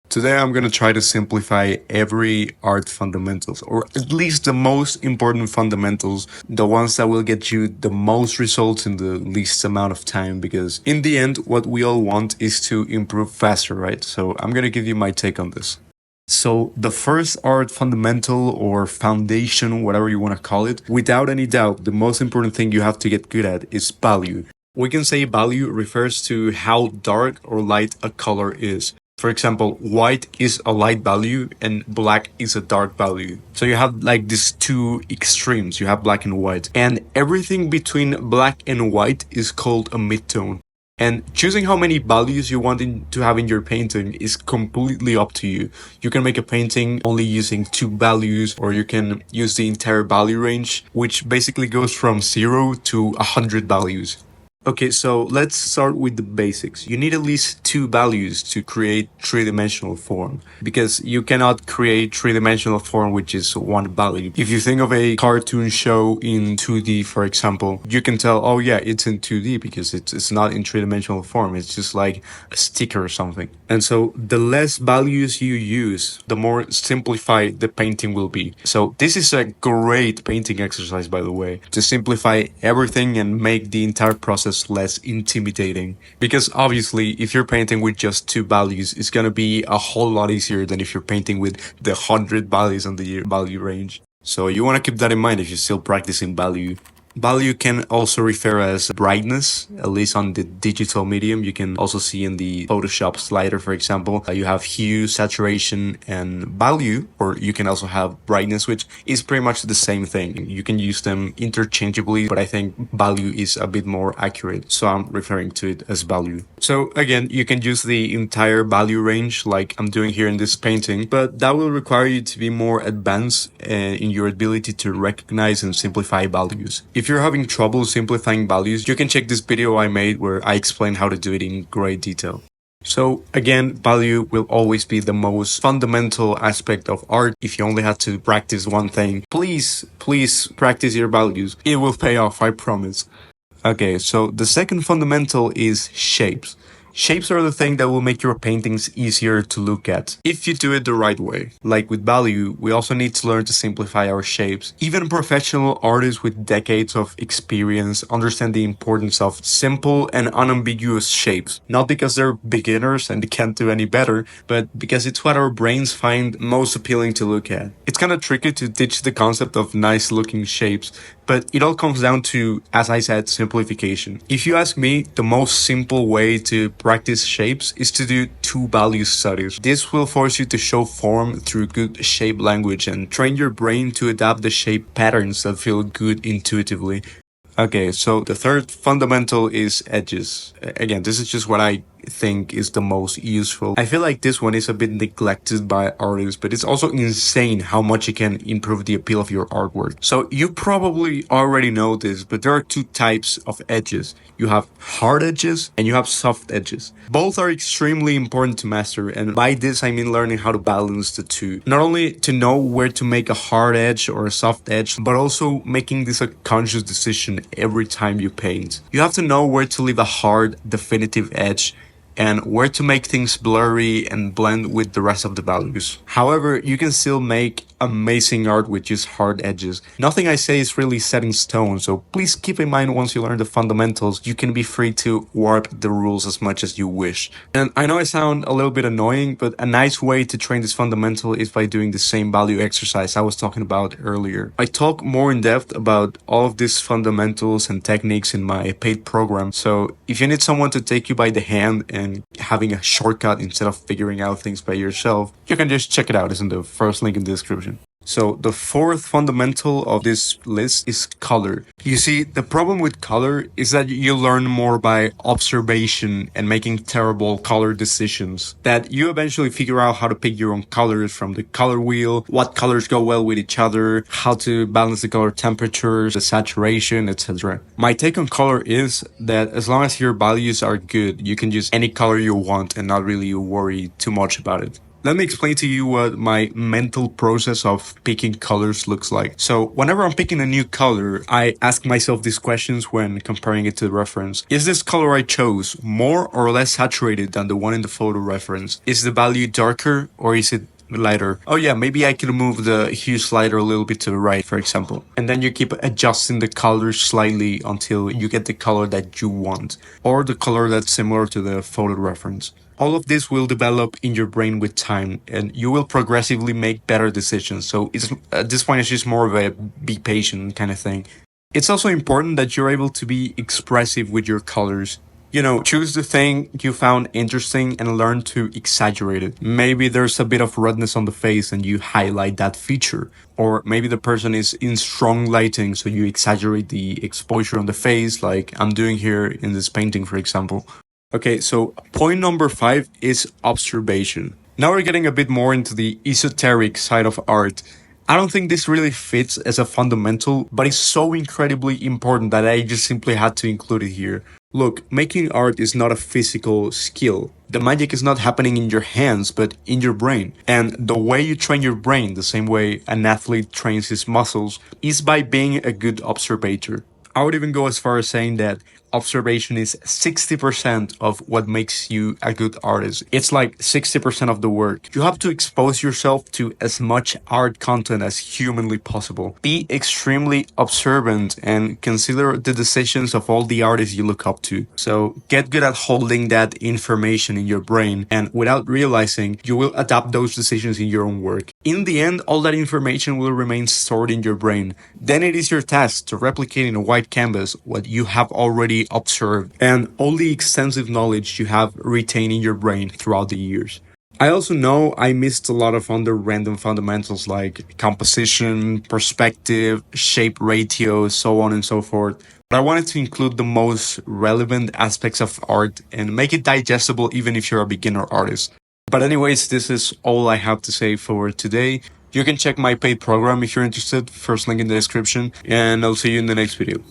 Today I'm going to try to simplify every art fundamentals, or at least the most important fundamentals, the ones that will get you the most results in the least amount of time, because in the end, what we all want is to improve faster, right? So I'm going to give you my take on this. So the first art fundamental or foundation, whatever you want to call it, without any doubt, the most important thing you have to get good at is value. We can say value refers to how dark or light a color is. For example, white is a light value and black is a dark value. So you have like these two extremes. You have black and white. And everything between black and white is called a midtone. And choosing how many values you want to have in your painting is completely up to you. You can make a painting only using 2 values, or you can use the entire value range, which basically goes from 0 to 100 values. Okay, so let's start with the basics. You need at least 2 values to create three-dimensional form, because you cannot create three-dimensional form with just 1 value. If you think of a cartoon show in 2D, for example, you can tell, oh yeah, it's in 2D because it's not in three-dimensional form. It's just like a sticker or something. And so the less values you use, the more simplified the painting will be. So this is a great painting exercise, by the way, to simplify everything and make the entire process less intimidating, because obviously if you're painting with just 2 values, it's gonna be a whole lot easier than if you're painting with the 100 values on the value range. So you want to keep that in mind if you're still practicing value. Value can also refer as brightness, at least on the digital medium. You can also see in the Photoshop slider, for example, you have hue, saturation, and value, or you can also have brightness, which is pretty much the same thing. You can use them interchangeably, but I think value is a bit more accurate, so I'm referring to it as value. So again, you can use the entire value range like I'm doing here in this painting, but that will require you to be more advanced in your ability to recognize and simplify values. If you're having trouble simplifying values, you can check this video I made where I explain how to do it in great detail. So again, value will always be the most fundamental aspect of art. If you only had to practice one thing, please practice your values. It will pay off, I promise. Okay, so the second fundamental is shapes. Shapes are the thing that will make your paintings easier to look at, if you do it the right way. Like with value, we also need to learn to simplify our shapes. Even professional artists with decades of experience understand the importance of simple and unambiguous shapes. Not because they're beginners and they can't do any better, but because it's what our brains find most appealing to look at. It's kind of tricky to teach the concept of nice looking shapes, but it all comes down to, as I said, simplification. If you ask me, the most simple way to practice shapes is to do 2 value studies. This will force you to show form through good shape language and train your brain to adapt the shape patterns that feel good intuitively. Okay, so the third fundamental is edges. Again, this is just what I think is the most useful. I feel like this one is a bit neglected by artists, but it's also insane how much it can improve the appeal of your artwork. So you probably already know this, but there are 2 types of edges. You have hard edges and you have soft edges. Both are extremely important to master, and by this I mean learning how to balance the 2. Not only to know where to make a hard edge or a soft edge, but also making this a conscious decision every time you paint. You have to know where to leave a hard, definitive edge and where to make things blurry and blend with the rest of the values. However, you can still make amazing art with just hard edges. Nothing I say is really set in stone, so please keep in mind once you learn the fundamentals, you can be free to warp the rules as much as you wish. And I know I sound a little bit annoying, but a nice way to train this fundamental is by doing the same value exercise I was talking about earlier. I talk more in depth about all of these fundamentals and techniques in my paid program, so if you need someone to take you by the hand and having a shortcut instead of figuring out things by yourself, you can just check it out. It's in the first link in the description. So the fourth fundamental of this list is color. You see, the problem with color is that you learn more by observation and making terrible color decisions. That you eventually figure out how to pick your own colors from the color wheel, what colors go well with each other, how to balance the color temperatures, the saturation, etc. My take on color is that as long as your values are good, you can use any color you want and not really worry too much about it. Let me explain to you what my mental process of picking colors looks like. So, whenever I'm picking a new color, I ask myself these questions when comparing it to the reference. Is this color I chose more or less saturated than the one in the photo reference? Is the value darker or is it lighter? Oh yeah, maybe I could move the hue slider a little bit to the right, for example. And then you keep adjusting the color slightly until you get the color that you want, or the color that's similar to the photo reference. All of this will develop in your brain with time, and you will progressively make better decisions. So it's at this point, it's just more of a be patient kind of thing. It's also important that you're able to be expressive with your colors. You know, choose the thing you found interesting and learn to exaggerate it. Maybe there's a bit of redness on the face and you highlight that feature. Or maybe the person is in strong lighting, so you exaggerate the exposure on the face, like I'm doing here in this painting, for example. Okay, so point number 5 is observation. Now we're getting a bit more into the esoteric side of art. I don't think this really fits as a fundamental, but it's so incredibly important that I just simply had to include it here. Look, making art is not a physical skill. The magic is not happening in your hands, but in your brain. And the way you train your brain, the same way an athlete trains his muscles, is by being a good observator. I would even go as far as saying that observation is 60% of what makes you a good artist. It's like 60% of the work. You have to expose yourself to as much art content as humanly possible. Be extremely observant and consider the decisions of all the artists you look up to. So get good at holding that information in your brain, and without realizing, you will adapt those decisions in your own work. In the end, all that information will remain stored in your brain. Then it is your task to replicate in a white canvas what you have already observed and all the extensive knowledge you have retained in your brain throughout the years. I also know I missed a lot of other random fundamentals like composition, perspective, shape ratio, so on and so forth. But I wanted to include the most relevant aspects of art and make it digestible even if you're a beginner artist. But anyways, this is all I have to say for today. You can check my paid program if you're interested, first link in the description, and I'll see you in the next video.